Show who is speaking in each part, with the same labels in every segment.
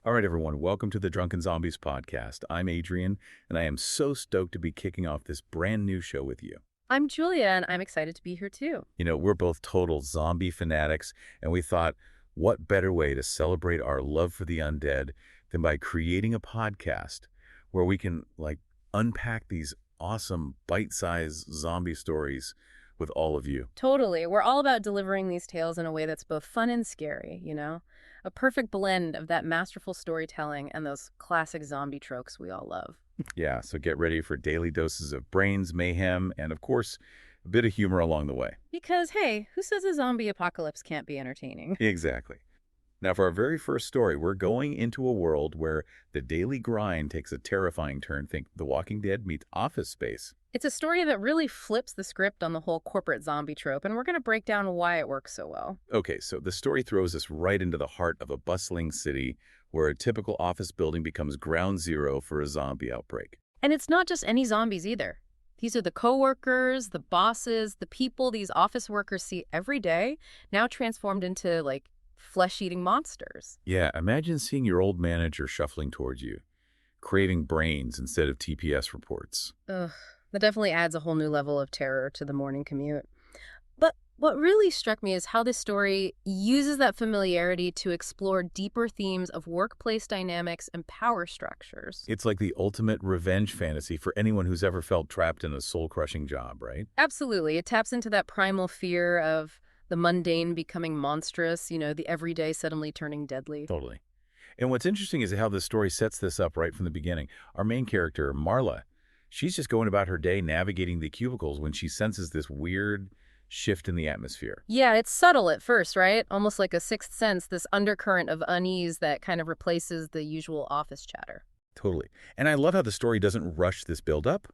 Speaker 1: All right, everyone, welcome to the Drunken Zombies Podcast. I'm Adrian, and I am so stoked to be kicking off this brand new show with you.
Speaker 2: I'm Julia, and I'm excited to be here too.
Speaker 1: We're both total zombie fanatics, and we thought, what better way to celebrate our love for the undead than by creating a podcast where we can, unpack these awesome bite-sized zombie stories with all of you.
Speaker 2: Totally. We're all about delivering these tales in a way that's both fun and scary, A perfect blend of that masterful storytelling and those classic zombie tropes we all love.
Speaker 1: Yeah, so get ready for daily doses of brains, mayhem, and of course, a bit of humor along the way.
Speaker 2: Because, hey, who says a zombie apocalypse can't be entertaining?
Speaker 1: Exactly. Now, for our very first story, we're going into a world where the daily grind takes a terrifying turn. Think The Walking Dead meets Office Space.
Speaker 2: It's a story that really flips the script on the whole corporate zombie trope, and we're going to break down why it works so well.
Speaker 1: Okay, so the story throws us right into the heart of a bustling city where a typical office building becomes ground zero for a zombie outbreak.
Speaker 2: And it's not just any zombies either. These are the coworkers, the bosses, the people these office workers see every day, now transformed into, flesh-eating monsters.
Speaker 1: Yeah, imagine seeing your old manager shuffling towards you, craving brains instead of TPS reports.
Speaker 2: Ugh, that definitely adds a whole new level of terror to the morning commute. But what really struck me is how this story uses that familiarity to explore deeper themes of workplace dynamics and power structures.
Speaker 1: It's like the ultimate revenge fantasy for anyone who's ever felt trapped in a soul-crushing job, right?
Speaker 2: Absolutely. It taps into that primal fear of the mundane becoming monstrous, the everyday suddenly turning deadly.
Speaker 1: Totally. And what's interesting is how the story sets this up right from the beginning. Our main character, Marla, she's just going about her day navigating the cubicles when she senses this weird shift in the atmosphere.
Speaker 2: Yeah, it's subtle at first, right? Almost like a sixth sense, this undercurrent of unease that kind of replaces the usual office chatter.
Speaker 1: Totally. And I love how the story doesn't rush this build-up.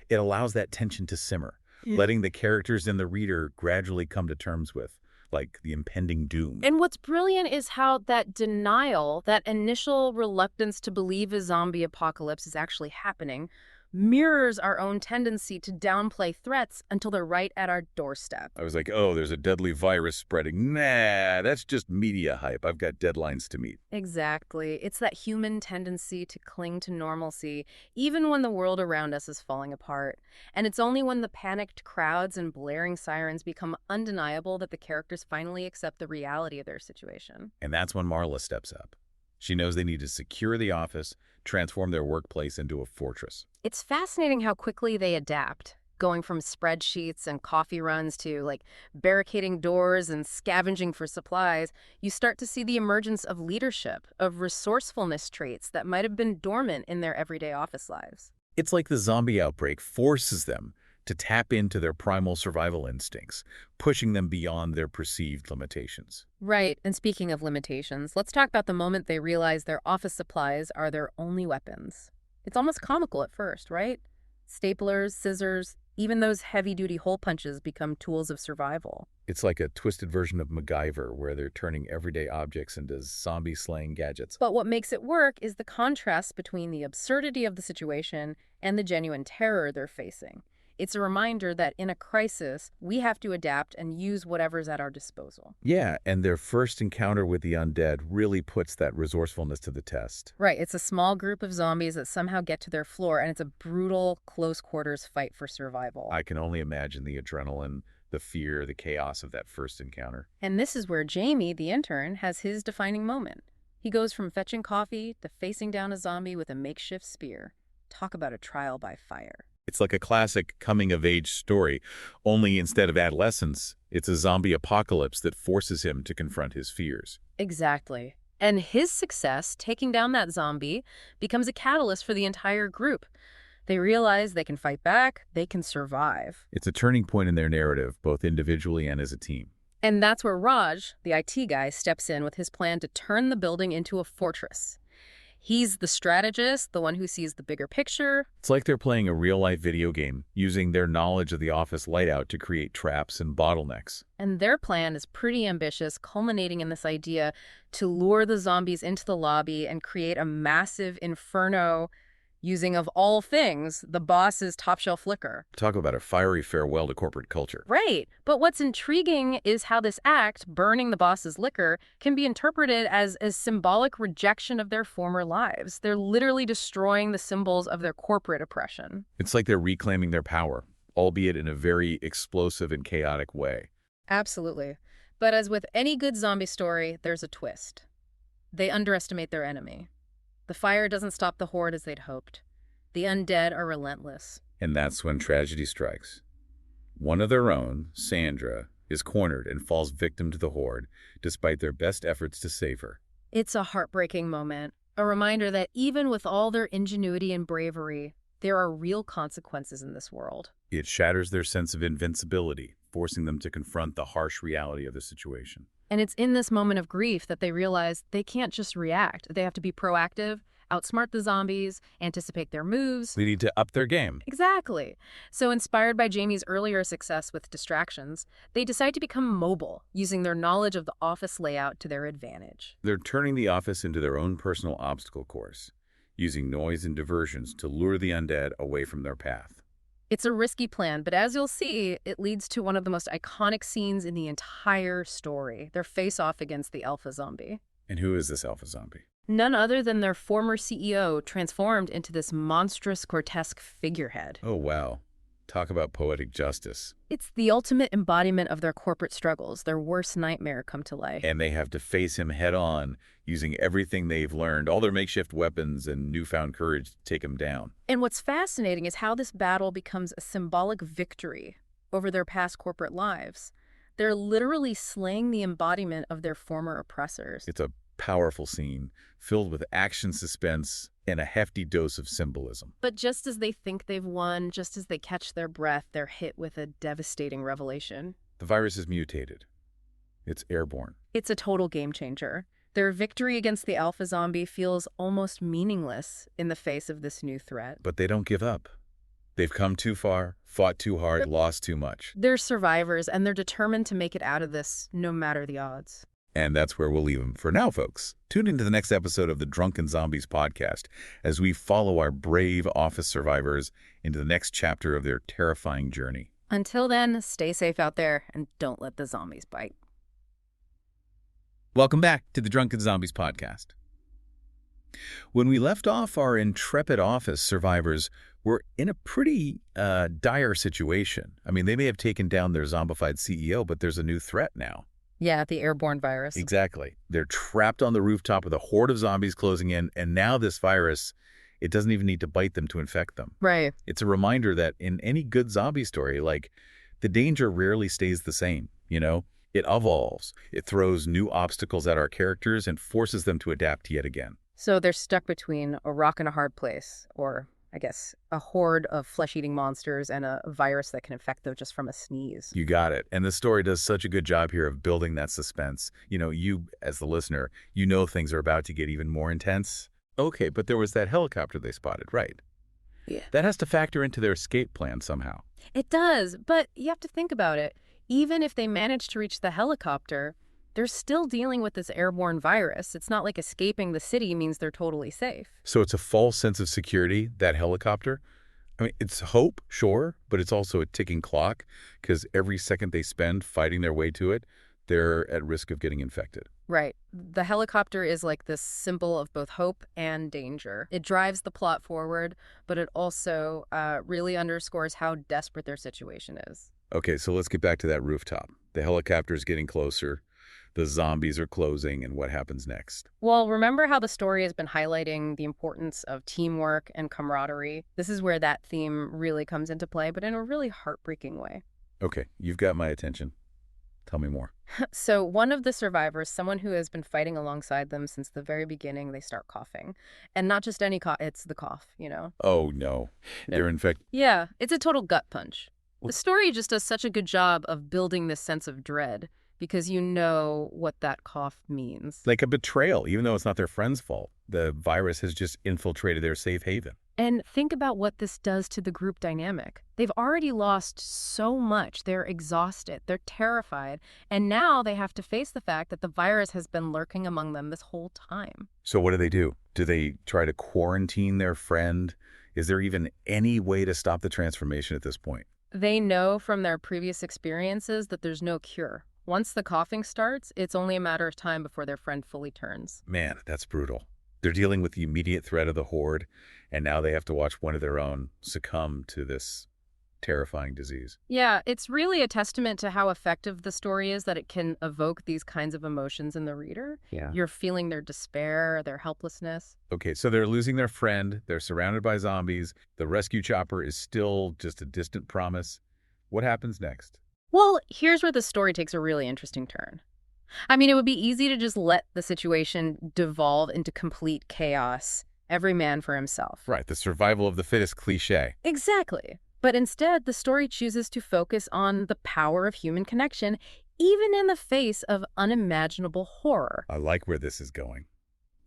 Speaker 1: It allows that tension to simmer, letting the characters and the reader gradually come to terms with, the impending doom.
Speaker 2: And what's brilliant is how that denial, that initial reluctance to believe a zombie apocalypse is actually happening, mirrors our own tendency to downplay threats until they're right at our doorstep.
Speaker 1: I was like, oh, there's a deadly virus spreading. Nah, that's just media hype. I've got deadlines to meet.
Speaker 2: Exactly. It's that human tendency to cling to normalcy, even when the world around us is falling apart. And it's only when the panicked crowds and blaring sirens become undeniable that the characters finally accept the reality of their situation.
Speaker 1: And that's when Marla steps up. She knows they need to secure the office, transform their workplace into a fortress.
Speaker 2: It's fascinating how quickly they adapt, going from spreadsheets and coffee runs to barricading doors and scavenging for supplies. You start to see the emergence of leadership, of resourcefulness traits that might have been dormant in their everyday office lives.
Speaker 1: It's like the zombie outbreak forces them to tap into their primal survival instincts, pushing them beyond their perceived limitations.
Speaker 2: Right, and speaking of limitations, let's talk about the moment they realize their office supplies are their only weapons. It's almost comical at first, right? Staplers, scissors, even those heavy-duty hole punches become tools of survival.
Speaker 1: It's like a twisted version of MacGyver, where they're turning everyday objects into zombie-slaying gadgets.
Speaker 2: But what makes it work is the contrast between the absurdity of the situation and the genuine terror they're facing. It's a reminder that in a crisis, we have to adapt and use whatever's at our disposal.
Speaker 1: Yeah, and their first encounter with the undead really puts that resourcefulness to the test.
Speaker 2: Right, it's a small group of zombies that somehow get to their floor, and it's a brutal, close-quarters fight for survival.
Speaker 1: I can only imagine the adrenaline, the fear, the chaos of that first encounter.
Speaker 2: And this is where Jamie, the intern, has his defining moment. He goes from fetching coffee to facing down a zombie with a makeshift spear. Talk about a trial by fire.
Speaker 1: It's like a classic coming-of-age story, only instead of adolescence, it's a zombie apocalypse that forces him to confront his fears.
Speaker 2: Exactly. And his success, taking down that zombie, becomes a catalyst for the entire group. They realize they can fight back, they can survive.
Speaker 1: It's a turning point in their narrative, both individually and as a team.
Speaker 2: And that's where Raj, the IT guy, steps in with his plan to turn the building into a fortress. He's the strategist, the one who sees the bigger picture.
Speaker 1: It's like they're playing a real-life video game, using their knowledge of the office layout to create traps and bottlenecks.
Speaker 2: And their plan is pretty ambitious, culminating in this idea to lure the zombies into the lobby and create a massive inferno using, of all things, the boss's top-shelf liquor.
Speaker 1: Talk about a fiery farewell to corporate culture.
Speaker 2: Right. But what's intriguing is how this act, burning the boss's liquor, can be interpreted as a symbolic rejection of their former lives. They're literally destroying the symbols of their corporate oppression.
Speaker 1: It's like they're reclaiming their power, albeit in a very explosive and chaotic way.
Speaker 2: Absolutely. But as with any good zombie story, there's a twist. They underestimate their enemy. The fire doesn't stop the horde as they'd hoped. The undead are relentless.
Speaker 1: And that's when tragedy strikes. One of their own, Sandra, is cornered and falls victim to the horde, despite their best efforts to save her.
Speaker 2: It's a heartbreaking moment, a reminder that even with all their ingenuity and bravery, there are real consequences in this world.
Speaker 1: It shatters their sense of invincibility, forcing them to confront the harsh reality of the situation.
Speaker 2: And it's in this moment of grief that they realize they can't just react. They have to be proactive, outsmart the zombies, anticipate their moves.
Speaker 1: They need to up their game.
Speaker 2: Exactly. So inspired by Jamie's earlier success with distractions, they decide to become mobile, using their knowledge of the office layout to their advantage.
Speaker 1: They're turning the office into their own personal obstacle course, using noise and diversions to lure the undead away from their path.
Speaker 2: It's a risky plan, but as you'll see, it leads to one of the most iconic scenes in the entire story, their face-off against the alpha zombie.
Speaker 1: And who is this alpha zombie?
Speaker 2: None other than their former CEO, transformed into this monstrous, grotesque figurehead.
Speaker 1: Oh, wow. Talk about poetic justice.
Speaker 2: It's the ultimate embodiment of their corporate struggles, their worst nightmare come to life.
Speaker 1: And they have to face him head-on, using everything they've learned, all their makeshift weapons and newfound courage to take him down.
Speaker 2: And what's fascinating is how this battle becomes a symbolic victory over their past corporate lives. They're literally slaying the embodiment of their former oppressors.
Speaker 1: It's a powerful scene, filled with action, suspense, and a hefty dose of symbolism.
Speaker 2: But just as they think they've won, just as they catch their breath, they're hit with a devastating revelation.
Speaker 1: The virus is mutated. It's airborne.
Speaker 2: It's a total game changer. Their victory against the alpha zombie feels almost meaningless in the face of this new threat.
Speaker 1: But they don't give up. They've come too far, fought too hard, lost too much.
Speaker 2: They're survivors, and they're determined to make it out of this, no matter the odds.
Speaker 1: And that's where we'll leave them for now, folks. Tune into the next episode of the Drunken Zombies Podcast as we follow our brave office survivors into the next chapter of their terrifying journey.
Speaker 2: Until then, stay safe out there and don't let the zombies bite.
Speaker 1: Welcome back to the Drunken Zombies Podcast. When we left off, our intrepid office survivors were in a pretty dire situation. I mean, they may have taken down their zombified CEO, but there's a new threat now.
Speaker 2: Yeah, the airborne virus.
Speaker 1: Exactly. They're trapped on the rooftop with a horde of zombies closing in, and now this virus, it doesn't even need to bite them to infect them.
Speaker 2: Right.
Speaker 1: It's a reminder that in any good zombie story, like, the danger rarely stays the same, you know? It evolves. It throws new obstacles at our characters and forces them to adapt yet again.
Speaker 2: So they're stuck between a rock and a hard place, or I guess a horde of flesh-eating monsters and a virus that can infect them just from a sneeze.
Speaker 1: You got it. And the story does such a good job here of building that suspense. You know, you, as the listener, you know things are about to get even more intense. Okay, but there was that helicopter they spotted, right?
Speaker 2: Yeah.
Speaker 1: That has to factor into their escape plan somehow.
Speaker 2: It does, but you have to think about it. Even if they manage to reach the helicopter, they're still dealing with this airborne virus. It's not like escaping the city means they're totally safe.
Speaker 1: So it's a false sense of security, that helicopter. I mean, it's hope, sure, but it's also a ticking clock because every second they spend fighting their way to it, they're at risk of getting infected.
Speaker 2: Right. The helicopter is like this symbol of both hope and danger. It drives the plot forward, but it also really underscores how desperate their situation is.
Speaker 1: Okay, so let's get back to that rooftop. The helicopter's getting closer. The zombies are closing, and what happens next?
Speaker 2: Well, remember how the story has been highlighting the importance of teamwork and camaraderie? This is where that theme really comes into play, but in a really heartbreaking way.
Speaker 1: Okay, you've got my attention. Tell me more.
Speaker 2: So one of the survivors, someone who has been fighting alongside them since the very beginning, they start coughing. And not just any cough, it's the cough, you know?
Speaker 1: Oh, no. They're infected.
Speaker 2: Yeah, it's a total gut punch. The story just does such a good job of building this sense of dread, because you know what that cough means.
Speaker 1: Like a betrayal, even though it's not their friend's fault. The virus has just infiltrated their safe haven.
Speaker 2: And think about what this does to the group dynamic. They've already lost so much. They're exhausted. They're terrified. And now they have to face the fact that the virus has been lurking among them this whole time.
Speaker 1: So what do? Do they try to quarantine their friend? Is there even any way to stop the transformation at this point?
Speaker 2: They know from their previous experiences that there's no cure. Once the coughing starts, it's only a matter of time before their friend fully turns.
Speaker 1: Man, that's brutal. They're dealing with the immediate threat of the horde, and now they have to watch one of their own succumb to this terrifying disease.
Speaker 2: Yeah, it's really a testament to how effective the story is that it can evoke these kinds of emotions in the reader.
Speaker 1: Yeah.
Speaker 2: You're feeling their despair, their helplessness.
Speaker 1: Okay, so they're losing their friend. They're surrounded by zombies. The rescue chopper is still just a distant promise. What happens next?
Speaker 2: Well, here's where the story takes a really interesting turn. I mean, it would be easy to just let the situation devolve into complete chaos, every man for himself.
Speaker 1: Right, the survival of the fittest cliche.
Speaker 2: Exactly. But instead, the story chooses to focus on the power of human connection, even in the face of unimaginable horror.
Speaker 1: I like where this is going.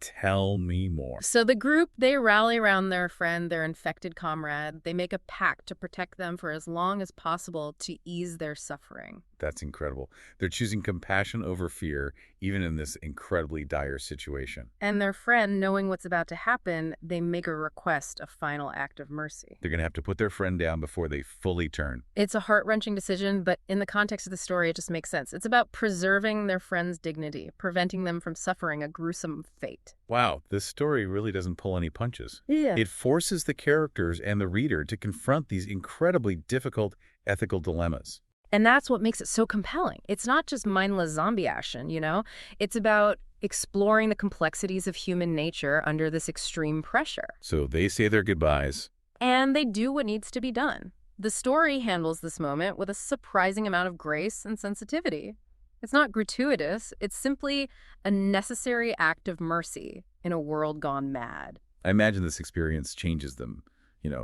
Speaker 1: Tell me more.
Speaker 2: So the group, they rally around their friend, their infected comrade. They make a pact to protect them for as long as possible to ease their suffering.
Speaker 1: That's incredible. They're choosing compassion over fear, even in this incredibly dire situation.
Speaker 2: And their friend, knowing what's about to happen, they make a request, a final act of mercy.
Speaker 1: They're going to have to put their friend down before they fully turn.
Speaker 2: It's a heart-wrenching decision, but in the context of the story, it just makes sense. It's about preserving their friend's dignity, preventing them from suffering a gruesome fate.
Speaker 1: Wow, this story really doesn't pull any punches.
Speaker 2: Yeah.
Speaker 1: It forces the characters and the reader to confront these incredibly difficult ethical dilemmas.
Speaker 2: And that's what makes it so compelling. It's not just mindless zombie action, you know? It's about exploring the complexities of human nature under this extreme pressure.
Speaker 1: So they say their goodbyes.
Speaker 2: And they do what needs to be done. The story handles this moment with a surprising amount of grace and sensitivity. It's not gratuitous. It's simply a necessary act of mercy in a world gone mad.
Speaker 1: I imagine this experience changes them,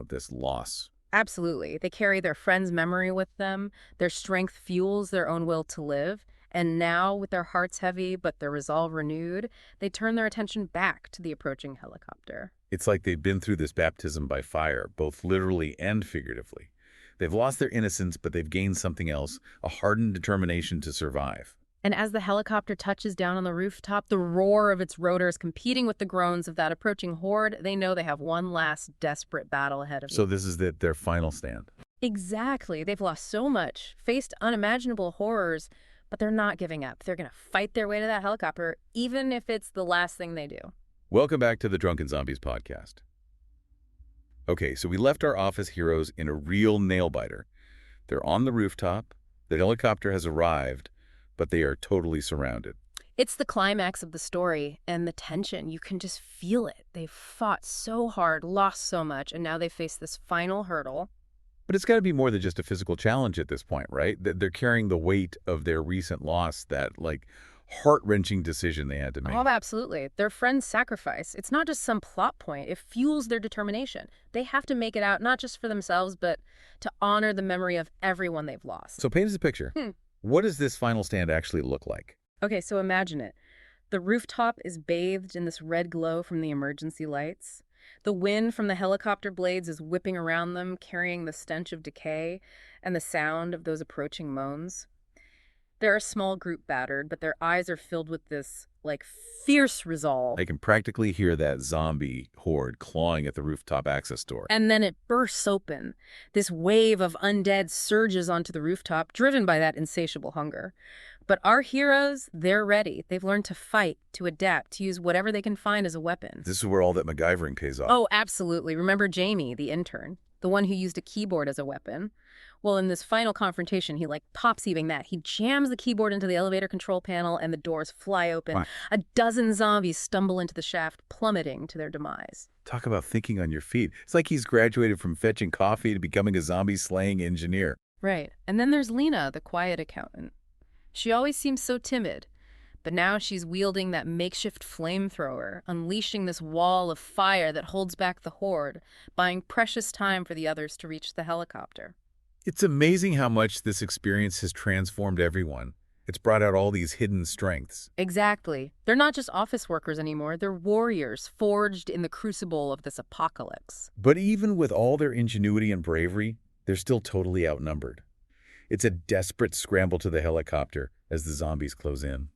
Speaker 1: this loss.
Speaker 2: Absolutely. They carry their friend's memory with them. Their strength fuels their own will to live. And now, with their hearts heavy but their resolve renewed, they turn their attention back to the approaching helicopter.
Speaker 1: It's like they've been through this baptism by fire, both literally and figuratively. They've lost their innocence, but they've gained something else, a hardened determination to survive.
Speaker 2: And as the helicopter touches down on the rooftop, the roar of its rotors competing with the groans of that approaching horde, they know they have one last desperate battle ahead of them.
Speaker 1: So this is their final stand.
Speaker 2: Exactly. They've lost so much, faced unimaginable horrors, but they're not giving up. They're going to fight their way to that helicopter, even if it's the last thing they do.
Speaker 1: Welcome back to the Drunken Zombies Podcast. Okay, so we left our office heroes in a real nail-biter. They're on the rooftop, the helicopter has arrived, but they are totally surrounded.
Speaker 2: It's the climax of the story and the tension. You can just feel it. They've fought so hard, lost so much, and now they face this final hurdle.
Speaker 1: But it's got to be more than just a physical challenge at this point, right? They're carrying the weight of their recent loss, that, heart-wrenching decision they had to make.
Speaker 2: Oh, absolutely. Their friend's sacrifice. It's not just some plot point. It fuels their determination. They have to make it out, not just for themselves, but to honor the memory of everyone they've lost.
Speaker 1: So paint us a picture. What does this final stand actually look like?
Speaker 2: Okay, so imagine it. The rooftop is bathed in this red glow from the emergency lights. The wind from the helicopter blades is whipping around them, carrying the stench of decay and the sound of those approaching moans. They're a small group battered, but their eyes are filled with this, fierce resolve.
Speaker 1: I can practically hear that zombie horde clawing at the rooftop access door.
Speaker 2: And then it bursts open. This wave of undead surges onto the rooftop, driven by that insatiable hunger. But our heroes, they're ready. They've learned to fight, to adapt, to use whatever they can find as a weapon.
Speaker 1: This is where all that MacGyvering pays off.
Speaker 2: Oh, absolutely. Remember Jamie, the intern, the one who used a keyboard as a weapon? Well, in this final confrontation, he pops even that. He jams the keyboard into the elevator control panel and the doors fly open.
Speaker 1: Wow.
Speaker 2: A dozen zombies stumble into the shaft, plummeting to their demise.
Speaker 1: Talk about thinking on your feet. It's like he's graduated from fetching coffee to becoming a zombie-slaying engineer.
Speaker 2: Right. And then there's Lena, the quiet accountant. She always seems so timid, but now she's wielding that makeshift flamethrower, unleashing this wall of fire that holds back the horde, buying precious time for the others to reach the helicopter.
Speaker 1: It's amazing how much this experience has transformed everyone. It's brought out all these hidden strengths.
Speaker 2: Exactly. They're not just office workers anymore. They're warriors forged in the crucible of this apocalypse.
Speaker 1: But even with all their ingenuity and bravery, they're still totally outnumbered. It's a desperate scramble to the helicopter as the zombies close in.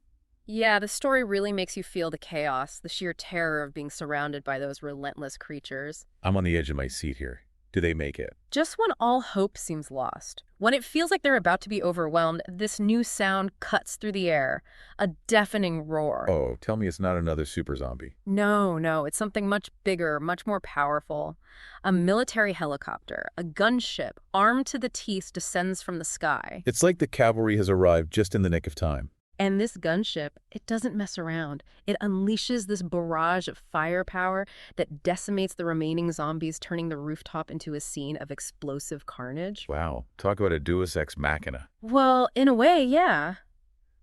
Speaker 2: Yeah, the story really makes you feel the chaos, the sheer terror of being surrounded by those relentless creatures.
Speaker 1: I'm on the edge of my seat here. Do they make it?
Speaker 2: Just when all hope seems lost, when it feels like they're about to be overwhelmed, this new sound cuts through the air, a deafening roar.
Speaker 1: Oh, tell me it's not another super zombie.
Speaker 2: No, it's something much bigger, much more powerful. A military helicopter, a gunship, armed to the teeth, descends from the sky.
Speaker 1: It's like the cavalry has arrived just in the nick of time.
Speaker 2: And this gunship, it doesn't mess around. It unleashes this barrage of firepower that decimates the remaining zombies, turning the rooftop into a scene of explosive carnage.
Speaker 1: Wow, talk about a deus ex machina.
Speaker 2: Well, in a way, yeah.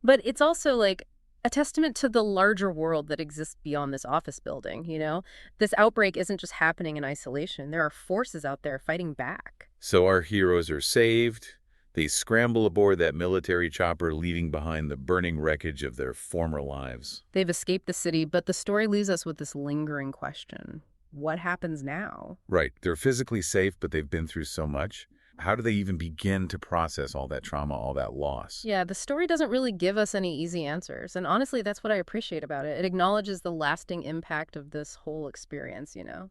Speaker 2: But it's also like a testament to the larger world that exists beyond this office building, you know? This outbreak isn't just happening in isolation. There are forces out there fighting back.
Speaker 1: So our heroes are saved. They scramble aboard that military chopper, leaving behind the burning wreckage of their former lives.
Speaker 2: They've escaped the city, but the story leaves us with this lingering question. What happens now?
Speaker 1: Right, they're physically safe, but they've been through so much. How do they even begin to process all that trauma, all that loss?
Speaker 2: Yeah, the story doesn't really give us any easy answers. And honestly, that's what I appreciate about it. It acknowledges the lasting impact of this whole experience, you know?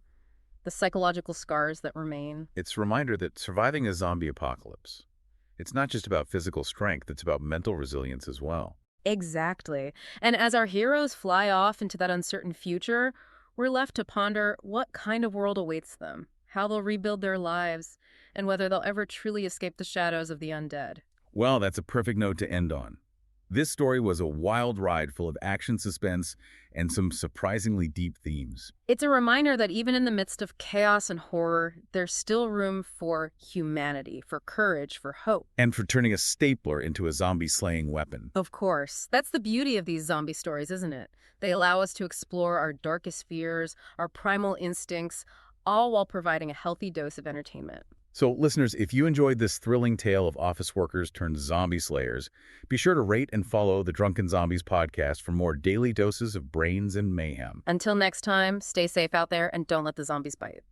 Speaker 2: The psychological scars that remain.
Speaker 1: It's a reminder that surviving a zombie apocalypse, it's not just about physical strength, it's about mental resilience as well.
Speaker 2: Exactly. And as our heroes fly off into that uncertain future, we're left to ponder what kind of world awaits them, how they'll rebuild their lives, and whether they'll ever truly escape the shadows of the undead.
Speaker 1: Well, that's a perfect note to end on. This story was a wild ride full of action, suspense, and some surprisingly deep themes.
Speaker 2: It's a reminder that even in the midst of chaos and horror, there's still room for humanity, for courage, for hope.
Speaker 1: And for turning a stapler into a zombie-slaying weapon.
Speaker 2: Of course. That's the beauty of these zombie stories, isn't it? They allow us to explore our darkest fears, our primal instincts, all while providing a healthy dose of entertainment.
Speaker 1: So, listeners, if you enjoyed this thrilling tale of office workers turned zombie slayers, be sure to rate and follow the Drunken Zombies podcast for more daily doses of brains and mayhem.
Speaker 2: Until next time, stay safe out there and don't let the zombies bite.